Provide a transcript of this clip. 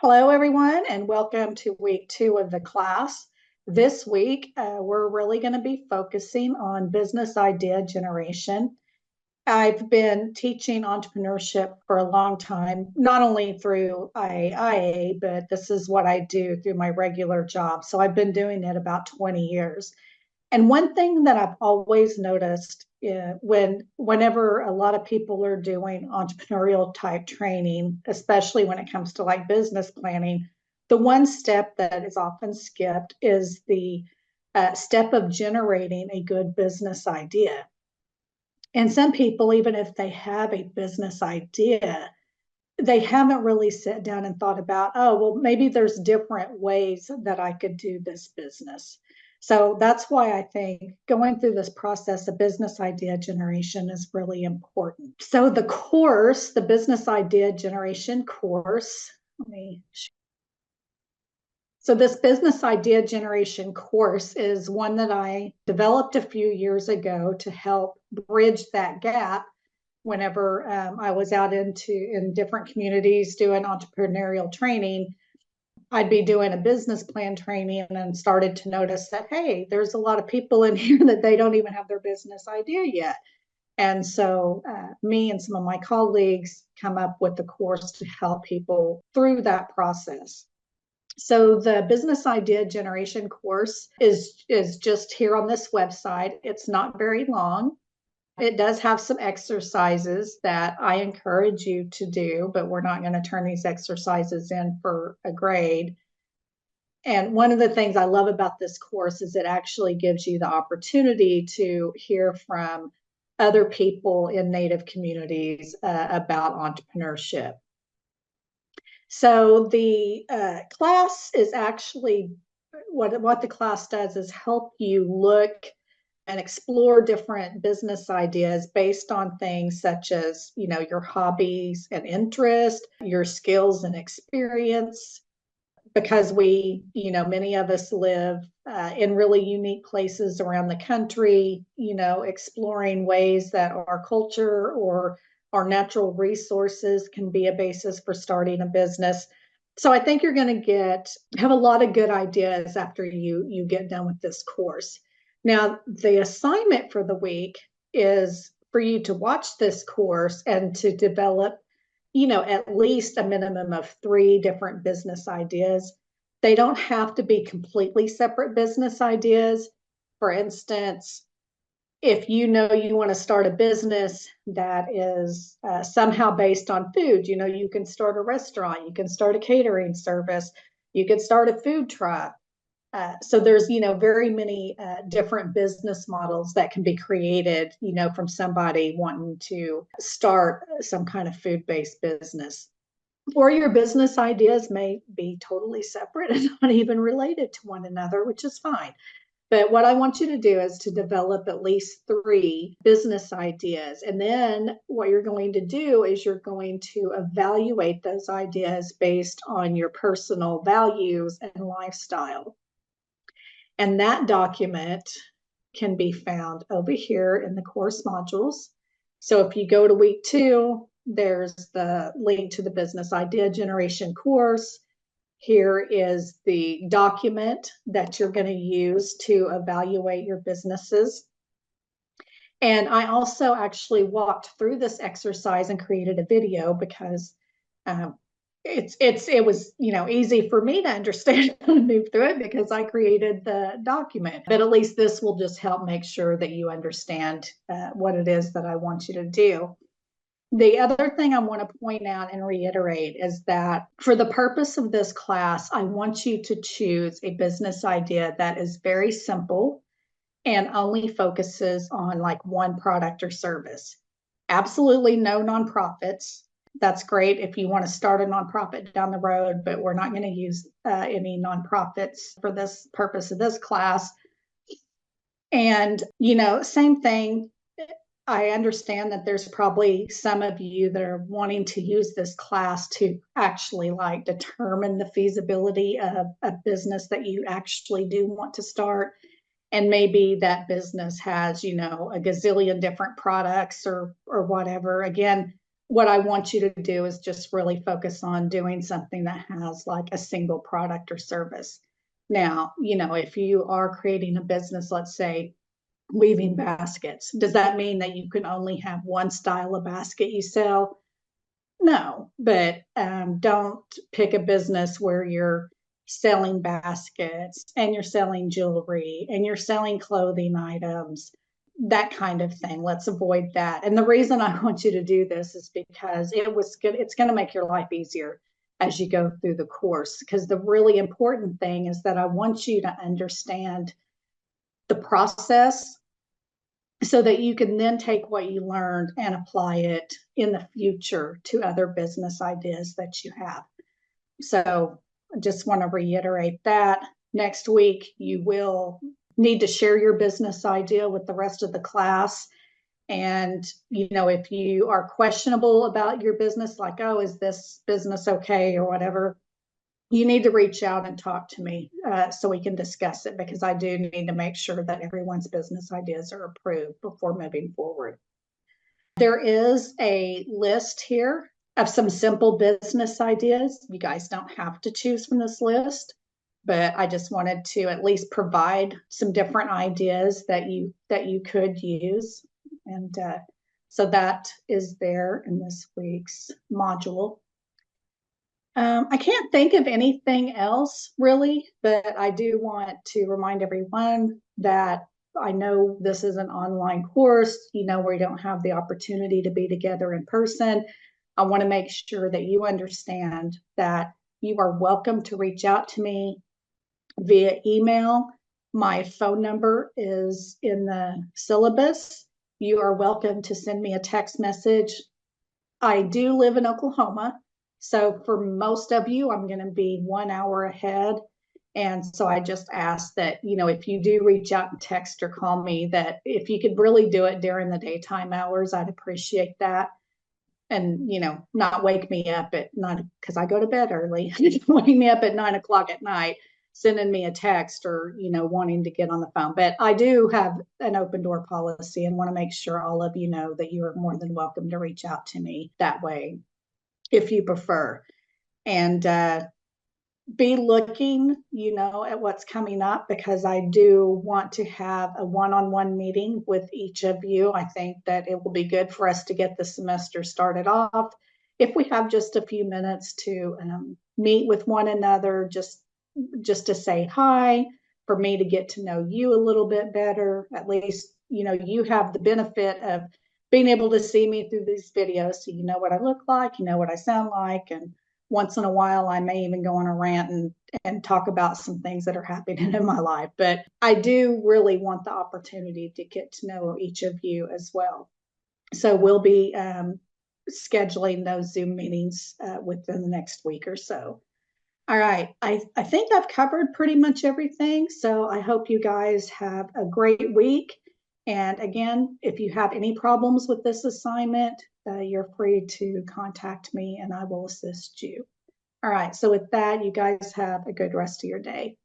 Hello, everyone, and welcome to week 2 of the class. This week, we're really going to be focusing on business idea generation. I've been teaching entrepreneurship for a long time, not only through IAIA, but this is what I do through my regular job. So I've been doing it about 20 years. And one thing that I've always noticed whenever a lot of people are doing entrepreneurial type training, especially when it comes to like business planning, the one step that is often skipped is the step of generating a good business idea. And some people, even if they have a business idea, they haven't really sat down and thought about, oh, well, maybe there's different ways that I could do this business. So that's why I think going through this process of business idea generation is really important. So the course, the business idea generation course, so this business idea generation course is one that I developed a few years ago to help bridge that gap whenever I was out in different communities doing entrepreneurial training. I'd be doing a business plan training and started to notice that, hey, there's a lot of people in here that they don't even have their business idea yet. And so me and some of my colleagues come up with the course to help people through that process. So the business idea generation course is just here on this website. It's not very long. It does have some exercises that I encourage you to do, but we're not going to turn these exercises in for a grade. And one of the things I love about this course is it actually gives you the opportunity to hear from other people in Native communities about entrepreneurship. So the class is actually, what the class does is help you look and explore different business ideas based on things such as, your hobbies and interest, your skills and experience, because many of us live in really unique places around the country, exploring ways that our culture or our natural resources can be a basis for starting a business. So I think you're going to have a lot of good ideas after you get done with this course. Now, the assignment for the week is for you to watch this course and to develop, at least a minimum of 3 different business ideas. They don't have to be completely separate business ideas. For instance, if you want to start a business that is somehow based on food, you can start a restaurant, you can start a catering service, you could start a food truck. So there's, very many different business models that can be created, from somebody wanting to start some kind of food-based business. Or your business ideas may be totally separate and not even related to one another, which is fine. But what I want you to do is to develop at least 3 business ideas. And then what you're going to do is you're going to evaluate those ideas based on your personal values and lifestyle. And that document can be found over here in the course modules. So if you go to week 2, there's the link to the business idea generation course. Here is the document that you're going to use to evaluate your businesses. And I also actually walked through this exercise and created a video because it was easy for me to understand how to move through it because I created the document. But at least this will just help make sure that you understand what it is that I want you to do. The other thing I want to point out and reiterate is that for the purpose of this class, I want you to choose a business idea that is very simple and only focuses on like one product or service. Absolutely no nonprofits. That's great if you want to start a nonprofit down the road, but we're not going to use any nonprofits for this purpose of this class. And, same thing. I understand that there's probably some of you that are wanting to use this class to actually determine the feasibility of a business that you actually do want to start. And maybe that business has, a gazillion different products or whatever. Again, what I want you to do is just really focus on doing something that has like a single product or service. Now, if you are creating a business, let's say weaving baskets, does that mean that you can only have one style of basket you sell? No, but don't pick a business where you're selling baskets and you're selling jewelry and you're selling clothing items, that kind of thing. Let's avoid that. And the reason I want you to do this is because it's going to make your life easier as you go through the course. Because the really important thing is that I want you to understand the process so that you can then take what you learned and apply it in the future to other business ideas that you have. So I just want to reiterate that. Next week, you will need to share your business idea with the rest of the class. And, if you are questionable about your business, like, oh, is this business okay or whatever, you need to reach out and talk to me so we can discuss it, because I do need to make sure that everyone's business ideas are approved before moving forward. There is a list here of some simple business ideas. You guys don't have to choose from this list, but I just wanted to at least provide some different ideas that you could use. And so that is there in this week's module. I can't think of anything else really, but I do want to remind everyone that I know this is an online course, where you don't have the opportunity to be together in person. I want to make sure that you understand that you are welcome to reach out to me via email. My phone number is in the syllabus. You are welcome to send me a text message. I do live in Oklahoma. So for most of you, I'm going to be 1 hour ahead. And so I just ask that, if you do reach out and text or call me, that if you could really do it during the daytime hours, I'd appreciate that. And, not wake me up at 9, because I go to bed early, wake me up at 9 o'clock at night, sending me a text or, wanting to get on the phone. But I do have an open door policy and want to make sure all of you know that you are more than welcome to reach out to me that way, if you prefer. And be looking, at what's coming up, because I do want to have a one-on-one meeting with each of you. I think that it will be good for us to get the semester started off. If we have just a few minutes to meet with one another, just to say hi, for me to get to know you a little bit better. At least, you have the benefit of being able to see me through these videos, so you know what I look like, you know what I sound like, and once in a while I may even go on a rant and talk about some things that are happening in my life. But I do really want the opportunity to get to know each of you as well. So we'll be scheduling those Zoom meetings within the next week or so. All right, I think I've covered pretty much everything. So I hope you guys have a great week. And again, if you have any problems with this assignment, you're free to contact me and I will assist you. All right, so with that, you guys have a good rest of your day.